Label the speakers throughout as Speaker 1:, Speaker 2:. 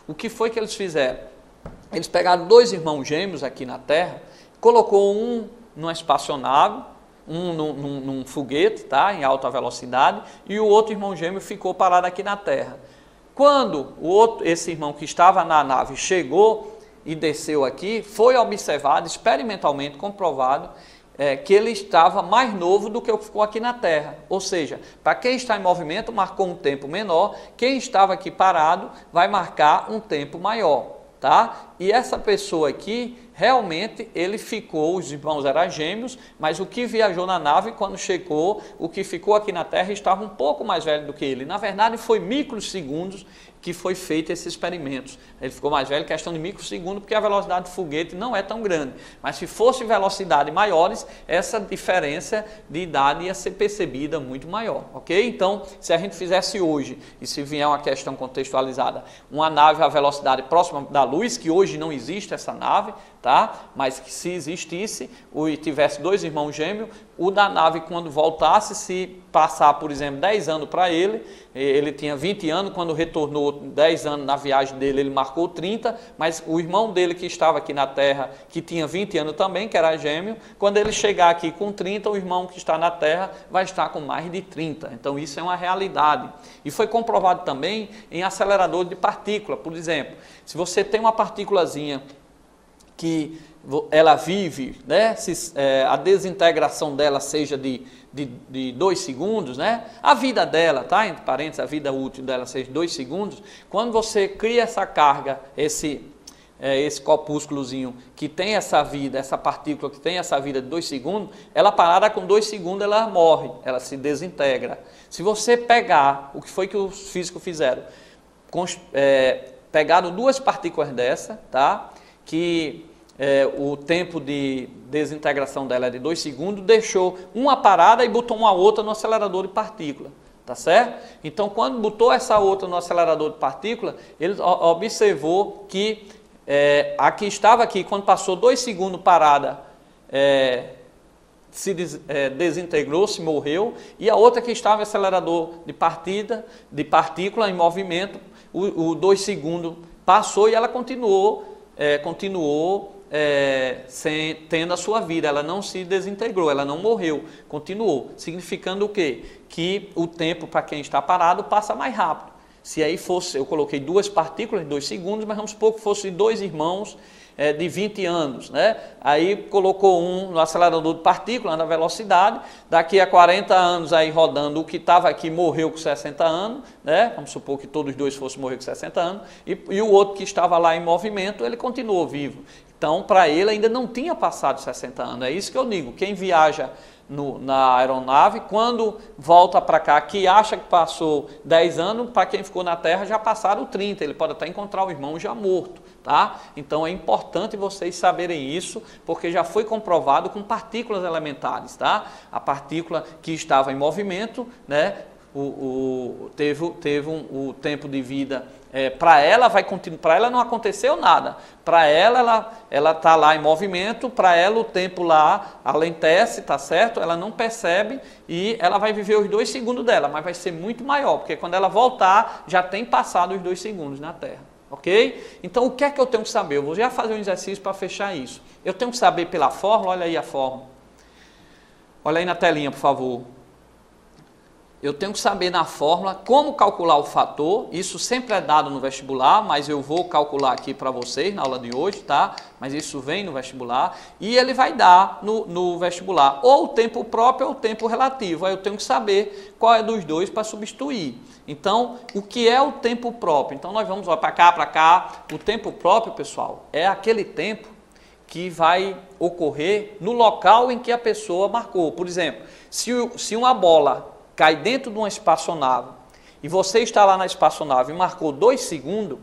Speaker 1: O que foi que eles fizeram? Eles pegaram dois irmãos gêmeos aqui na Terra, colocou um numa espaçonave, um num foguete, tá, em alta velocidade, e o outro irmão gêmeo ficou parado aqui na Terra. Quando esse irmão que estava na nave chegou e desceu aqui, foi observado, experimentalmente comprovado, que ele estava mais novo do que o que ficou aqui na Terra. Ou seja, para quem está em movimento, marcou um tempo menor, quem estava aqui parado vai marcar um tempo maior. Tá? E essa pessoa aqui, realmente, ele ficou, os irmãos eram gêmeos, mas o que viajou na nave, quando chegou, o que ficou aqui na Terra estava um pouco mais velho do que ele. Na verdade, foi microsegundos que foi feito esses experimentos. Ele ficou mais velho, questão de microsegundo, porque a velocidade do foguete não é tão grande. Mas se fosse velocidades maiores, essa diferença de idade ia ser percebida muito maior, ok? Então, se a gente fizesse hoje, e se vier uma questão contextualizada, uma nave à velocidade próxima da luz, que hoje não existe essa nave, tá? Mas que se existisse, e tivesse dois irmãos gêmeos, o da nave, quando voltasse, se passar, por exemplo, 10 anos para ele tinha 20 anos, quando retornou 10 anos na viagem dele, ele marcou 30, mas o irmão dele que estava aqui na Terra, que tinha 20 anos também, que era gêmeo, quando ele chegar aqui com 30, o irmão que está na Terra vai estar com mais de 30. Então, isso é uma realidade. E foi comprovado também em acelerador de partícula. Por exemplo, se você tem uma partículazinha que ela vive, né, a desintegração dela seja de 2 segundos, né, a vida dela, tá, entre parênteses, a vida útil dela seja 2 segundos, quando você cria essa carga, esse corpúsculozinho que tem essa vida, essa partícula que tem essa vida de 2 segundos, ela parada com 2 segundos, ela morre, ela se desintegra. Se você pegar, o que foi que os físicos fizeram? Pegaram 2 partículas dessa, tá, que o tempo de desintegração dela é de 2 segundos, deixou uma parada e botou uma outra no acelerador de partícula, tá certo? Então, quando botou essa outra no acelerador de partícula, ele observou que a que estava aqui, quando passou 2 segundos parada, se desintegrou, se morreu, e a outra que estava em acelerador de partícula em movimento, o 2 segundos passou e ela continuou tendo a sua vida, ela não se desintegrou, ela não morreu, continuou, significando o quê? Que o tempo para quem está parado passa mais rápido. Se aí fosse, eu coloquei 2 partículas em 2 segundos, mas vamos supor que fossem 2 irmãos de 20 anos, né? Aí colocou um no acelerador de partícula, na velocidade, daqui a 40 anos aí rodando, o que estava aqui morreu com 60 anos, né? Vamos supor que todos os 2 fossem morrer com 60 anos, e o outro que estava lá em movimento, ele continuou vivo. Então, para ele ainda não tinha passado 60 anos, é isso que eu digo, quem viaja na aeronave, quando volta para cá, que acha que passou 10 anos, para quem ficou na Terra já passaram 30, ele pode até encontrar o irmão já morto, tá? Então é importante vocês saberem isso, porque já foi comprovado com partículas elementares, tá? A partícula que estava em movimento, né? Teve o tempo de vida, para ela vai continuar, para ela não aconteceu nada, para ela está lá em movimento, para ela o tempo lá alentece, tá certo? Ela não percebe e ela vai viver os 2 segundos dela, mas vai ser muito maior, porque quando ela voltar já tem passado os 2 segundos na Terra, ok? Então o que é que eu tenho que saber? Eu vou já fazer um exercício para fechar isso. Eu tenho que saber pela fórmula, olha aí a fórmula, olha aí na telinha, por favor. Eu tenho que saber na fórmula como calcular o fator, isso sempre é dado no vestibular, mas eu vou calcular aqui para vocês na aula de hoje, tá? Mas isso vem no vestibular e ele vai dar no vestibular ou o tempo próprio ou o tempo relativo, aí eu tenho que saber qual é dos dois para substituir. Então, o que é o tempo próprio? Então, nós vamos para cá, o tempo próprio, pessoal, é aquele tempo que vai ocorrer no local em que a pessoa marcou. Por exemplo, se uma bola cai dentro de uma espaçonave e você está lá na espaçonave e marcou 2 segundos,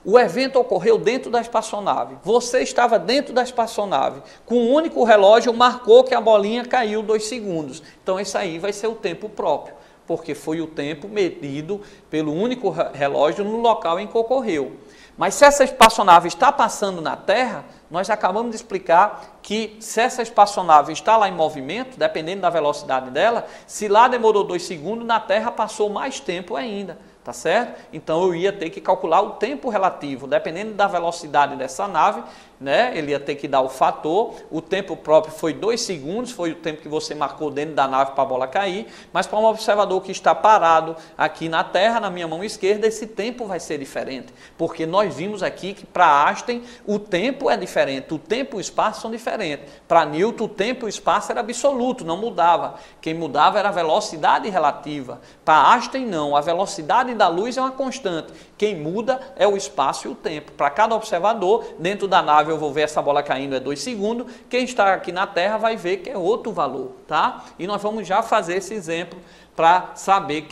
Speaker 1: o evento ocorreu dentro da espaçonave. Você estava dentro da espaçonave, com um único relógio marcou que a bolinha caiu 2 segundos. Então isso aí vai ser o tempo próprio, porque foi o tempo medido pelo único relógio no local em que ocorreu. Mas se essa espaçonave está passando na Terra, nós acabamos de explicar que se essa espaçonave está lá em movimento, dependendo da velocidade dela, se lá demorou 2 segundos, na Terra passou mais tempo ainda, tá certo? Então eu ia ter que calcular o tempo relativo, dependendo da velocidade dessa nave, né? Ele ia ter que dar o fator, o tempo próprio foi 2 segundos, foi o tempo que você marcou dentro da nave para a bola cair, mas para um observador que está parado aqui na Terra, na minha mão esquerda, esse tempo vai ser diferente, porque nós vimos aqui que para Einstein o tempo é diferente, o tempo e o espaço são diferentes. Para Newton o tempo e o espaço era absoluto, não mudava. Quem mudava era a velocidade relativa. Para Einstein não, a velocidade da luz é uma constante. Quem muda é o espaço e o tempo. Para cada observador, dentro da nave eu vou ver essa bola caindo, é 2 segundos. Quem está aqui na Terra vai ver que é outro valor, tá? E nós vamos já fazer esse exemplo para saber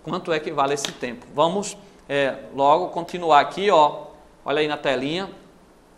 Speaker 1: quanto é que vale esse tempo. Vamos logo continuar aqui, ó. Olha aí na telinha.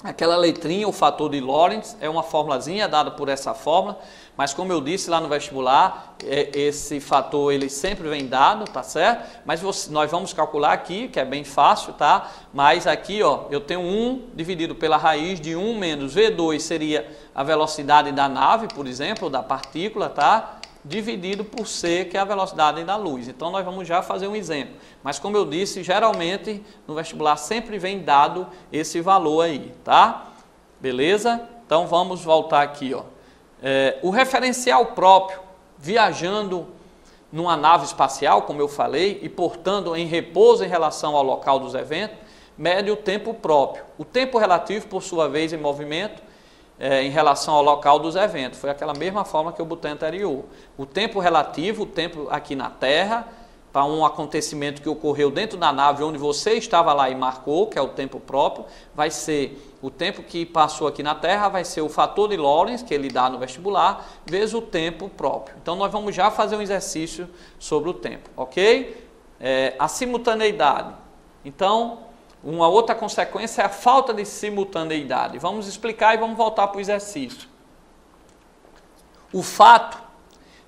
Speaker 1: Aquela letrinha, o fator de Lorentz, é uma formulazinha dada por essa fórmula, mas como eu disse lá no vestibular, esse fator ele sempre vem dado, tá certo? Mas nós vamos calcular aqui, que é bem fácil, tá? Mas aqui, ó, eu tenho 1 dividido pela raiz de 1 menos V2 seria a velocidade da nave, por exemplo, da partícula, tá? Dividido por C, que é a velocidade da luz. Então, nós vamos já fazer um exemplo. Mas, como eu disse, geralmente, no vestibular sempre vem dado esse valor aí, tá? Beleza? Então, vamos voltar aqui, ó. O referencial próprio, viajando numa nave espacial, como eu falei, e, portanto, em repouso em relação ao local dos eventos, mede o tempo próprio. O tempo relativo, por sua vez, em movimento, em relação ao local dos eventos. Foi aquela mesma forma que eu botei anterior. O tempo relativo, o tempo aqui na Terra, para um acontecimento que ocorreu dentro da nave onde você estava lá e marcou, que é o tempo próprio, vai ser o tempo que passou aqui na Terra, vai ser o fator de Lorentz, que ele dá no vestibular, vezes o tempo próprio. Então, nós vamos já fazer um exercício sobre o tempo, ok? A simultaneidade. Então, uma outra consequência é a falta de simultaneidade. Vamos explicar e vamos voltar para o exercício. O fato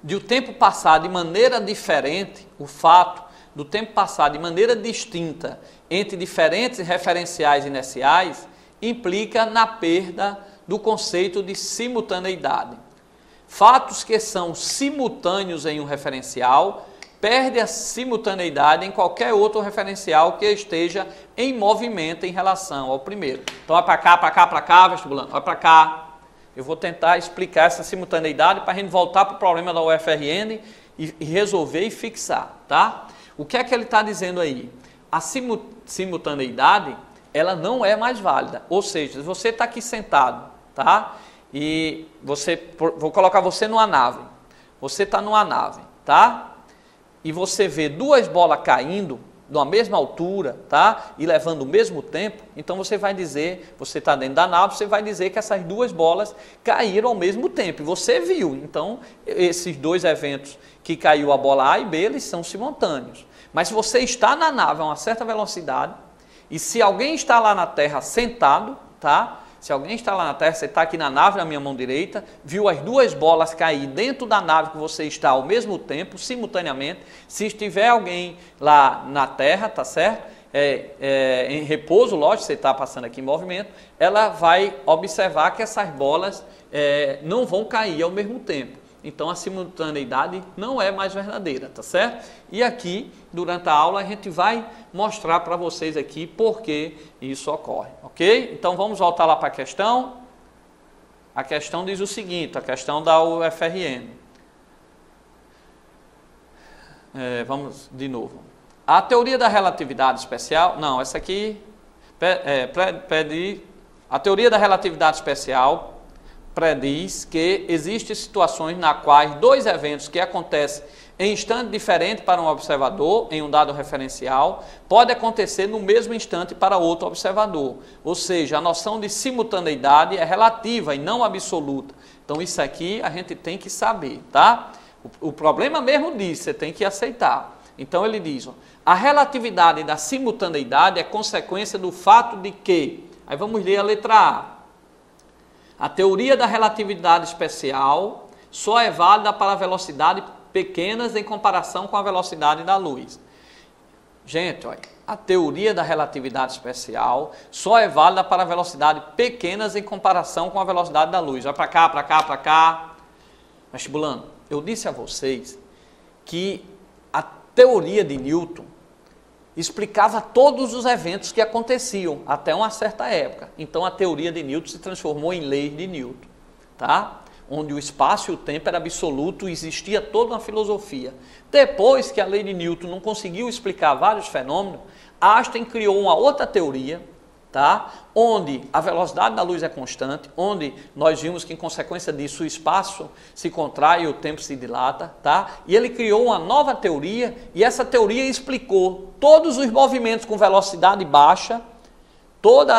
Speaker 1: de o tempo passar de maneira diferente, o fato do tempo passar de maneira distinta entre diferentes referenciais inerciais, implica na perda do conceito de simultaneidade. Fatos que são simultâneos em um referencial perde a simultaneidade em qualquer outro referencial que esteja em movimento em relação ao primeiro. Então, vai para cá, para cá, para cá, vestibulando, vai para cá. Eu vou tentar explicar essa simultaneidade para a gente voltar para o problema da UFRN e resolver e fixar, tá? O que é que ele está dizendo aí? A simultaneidade, ela não é mais válida. Ou seja, se você está aqui sentado, tá? E vou colocar você numa nave. Você está numa nave, tá? E você vê 2 bolas caindo da mesma altura, tá? E levando o mesmo tempo, então você vai dizer, você está dentro da nave, você vai dizer que essas 2 bolas caíram ao mesmo tempo. E você viu, então, esses 2 eventos que caiu a bola A e B, eles são simultâneos. Mas se você está na nave a uma certa velocidade, e se alguém está lá na Terra sentado, tá? Se alguém está lá na Terra, você está aqui na nave na minha mão direita, viu as 2 bolas cair dentro da nave que você está ao mesmo tempo, simultaneamente. Se estiver alguém lá na Terra, tá certo? Em repouso, lógico, você está passando aqui em movimento, ela vai observar que essas bolas não vão cair ao mesmo tempo. Então, a simultaneidade não é mais verdadeira, tá certo? E aqui, durante a aula, a gente vai mostrar para vocês aqui por que isso ocorre, ok? Então, vamos voltar lá para a questão. A questão diz o seguinte, a questão da UFRN. Vamos de novo. A teoria da relatividade especial... Não, essa aqui pede... A teoria da relatividade especial prediz que existem situações na quais 2 eventos que acontecem em instante diferente para um observador, em um dado referencial, pode acontecer no mesmo instante para outro observador. Ou seja, a noção de simultaneidade é relativa e não absoluta. Então, isso aqui a gente tem que saber, tá? O problema mesmo diz, você tem que aceitar. Então, ele diz, ó, a relatividade da simultaneidade é consequência do fato de que... Aí vamos ler a letra A. A teoria da relatividade especial só é válida para velocidades pequenas em comparação com a velocidade da luz. Gente, olha, a teoria da relatividade especial só é válida para velocidades pequenas em comparação com a velocidade da luz. Vai para cá, para cá, para cá. Vestibulando, eu disse a vocês que a teoria de Newton explicava todos os eventos que aconteciam até uma certa época. Então a teoria de Newton se transformou em lei de Newton, tá? Onde o espaço e o tempo era absoluto, existia toda uma filosofia. Depois que a lei de Newton não conseguiu explicar vários fenômenos, Einstein criou uma outra teoria, tá? Onde a velocidade da luz é constante, onde nós vimos que em consequência disso o espaço se contrai e o tempo se dilata, tá? E ele criou uma nova teoria, e essa teoria explicou todos os movimentos com velocidade baixa, todos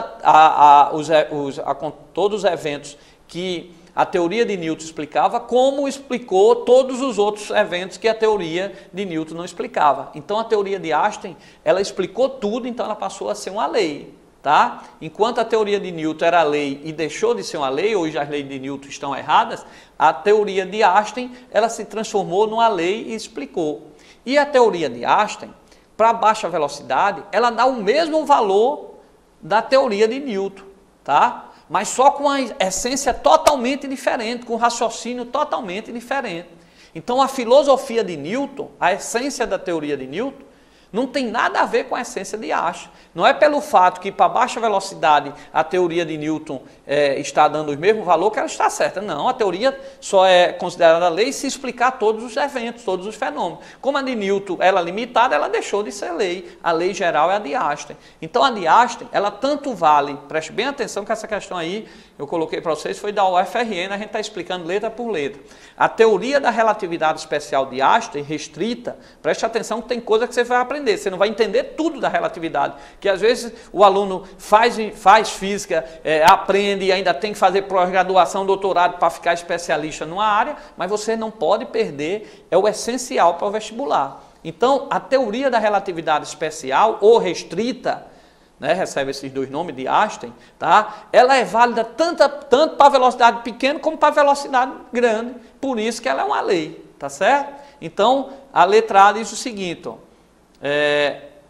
Speaker 1: os eventos que a teoria de Newton explicava, como explicou todos os outros eventos que a teoria de Newton não explicava. Então a teoria de Einstein, ela explicou tudo, então ela passou a ser uma lei, tá? Enquanto a teoria de Newton era lei e deixou de ser uma lei, hoje as leis de Newton estão erradas, a teoria de Einstein, ela se transformou numa lei e explicou. E a teoria de Einstein, para baixa velocidade, ela dá o mesmo valor da teoria de Newton, tá? Mas só com a essência totalmente diferente, com o raciocínio totalmente diferente. Então a filosofia de Newton, a essência da teoria de Newton, não tem nada a ver com a essência de Einstein. Não é pelo fato que para baixa velocidade a teoria de Newton está dando o mesmo valor que ela está certa. Não, a teoria só é considerada lei se explicar todos os eventos, todos os fenômenos. Como a de Newton era limitada, ela deixou de ser lei. A lei geral é a de Einstein. Então a de Einstein, ela tanto vale, preste bem atenção que essa questão aí, eu coloquei para vocês, foi da UFRN, a gente está explicando letra por letra. A teoria da relatividade especial de Einstein, restrita, preste atenção que tem coisa que você vai aprender, você não vai entender tudo da relatividade, que às vezes o aluno faz física, aprende e ainda tem que fazer pós-graduação, doutorado para ficar especialista numa área, mas você não pode perder, é o essencial para o vestibular. Então, a teoria da relatividade especial ou restrita, né, recebe esses dois nomes de Einstein, tá? Ela é válida tanto para a velocidade pequena como para a velocidade grande, por isso que ela é uma lei, tá certo? Então, a letra A diz o seguinte, ó,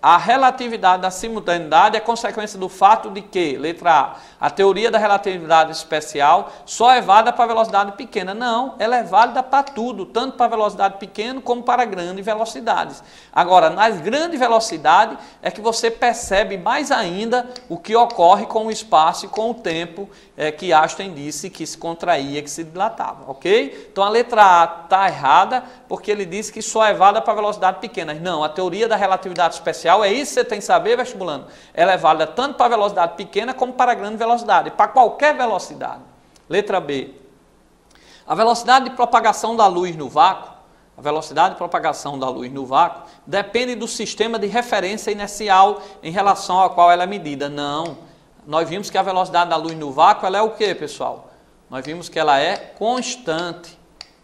Speaker 1: a relatividade da simultaneidade é consequência do fato de que, letra A teoria da relatividade especial só é válida para a velocidade pequena. Não, ela é válida para tudo, tanto para a velocidade pequena como para grandes velocidades. Agora, nas grandes velocidades é que você percebe mais ainda o que ocorre com o espaço e com o tempo que Einstein disse que se contraía, que se dilatava, ok? Então a letra A está errada porque ele disse que só é válida para a velocidade pequena. Não, a teoria da relatividade especial é isso que você tem que saber, vestibulando. Ela é válida tanto para a velocidade pequena como para a grande velocidade, para qualquer velocidade. Letra B. A velocidade de propagação da luz no vácuo, depende do sistema de referência inercial em relação ao qual ela é medida. Não. Nós vimos que a velocidade da luz no vácuo, ela é o quê, pessoal? Nós vimos que ela é constante.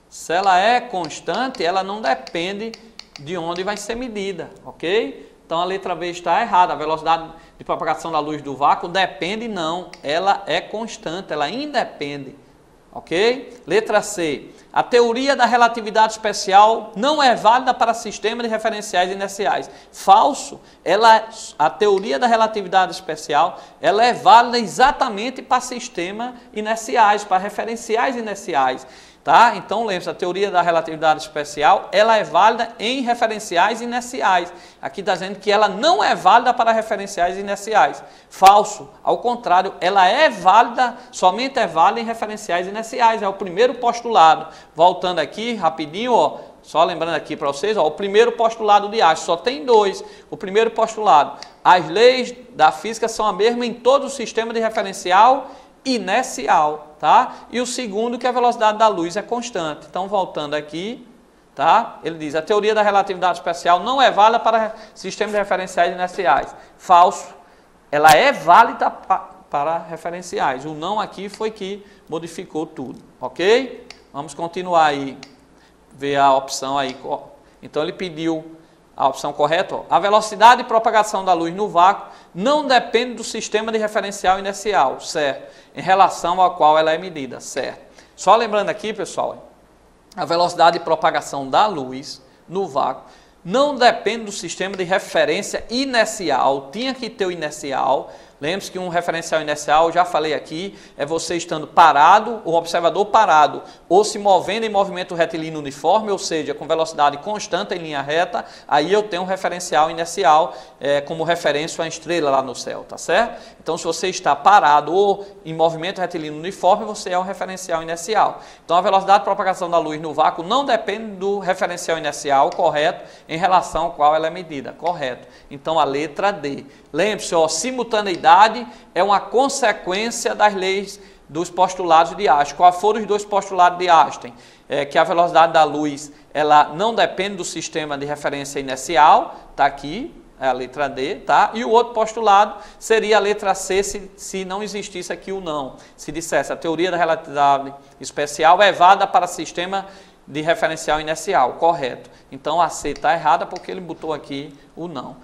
Speaker 1: Se ela é constante, ela não depende de onde vai ser medida, ok? Então a letra B está errada. A velocidade de propagação da luz do vácuo depende, não. Ela é constante, ela independe. Ok? Letra C. A teoria da relatividade especial não é válida para sistemas de referenciais inerciais. Falso. A teoria da relatividade especial ela é válida exatamente para sistemas inerciais, para referenciais inerciais. Tá? Então, lembre-se, a teoria da relatividade especial, ela é válida em referenciais inerciais. Aqui está dizendo que ela não é válida para referenciais inerciais. Falso. Ao contrário, ela é válida, somente é válida em referenciais inerciais. É o primeiro postulado. Voltando aqui, rapidinho, ó, só lembrando aqui para vocês, ó, o primeiro postulado de Einstein, só tem dois. O primeiro postulado, as leis da física são a mesma em todo o sistema de referencial inercial, tá? E o segundo que a velocidade da luz é constante. Então, voltando aqui, tá? Ele diz, a teoria da relatividade especial não é válida para sistemas de referenciais inerciais. Falso. Ela é válida para referenciais. O não aqui foi que modificou tudo, ok? Vamos continuar aí, ver a opção aí. Então, ele pediu a opção correta, ó. A velocidade de propagação da luz no vácuo não depende do sistema de referencial inercial, certo? Em relação ao qual ela é medida, certo? Só lembrando aqui, pessoal, a velocidade de propagação da luz no vácuo não depende do sistema de referência inercial, tinha que ter o inercial, Lembre-se que um referencial inercial, eu já falei aqui, é você estando parado, o observador parado, ou se movendo em movimento retilíneo uniforme, ou seja, com velocidade constante em linha reta, aí eu tenho um referencial inercial como referência a estrela lá no céu, tá certo? Então, se você está parado ou em movimento retilíneo uniforme, você é um referencial inercial. Então, a velocidade de propagação da luz no vácuo não depende do referencial inercial correto em relação ao qual ela é medida, correto? Então, a letra D. Lembre-se, simultaneidade é uma consequência das leis dos postulados de Einstein. Quais foram os dois postulados de Einstein? Que a velocidade da luz ela não depende do sistema de referência inercial, está aqui, é a letra D, tá? E o outro postulado seria a letra C, se não existisse aqui o não. Se dissesse a teoria da relatividade especial é levada para sistema de referencial inercial, correto. Então a C está errada porque ele botou aqui o não.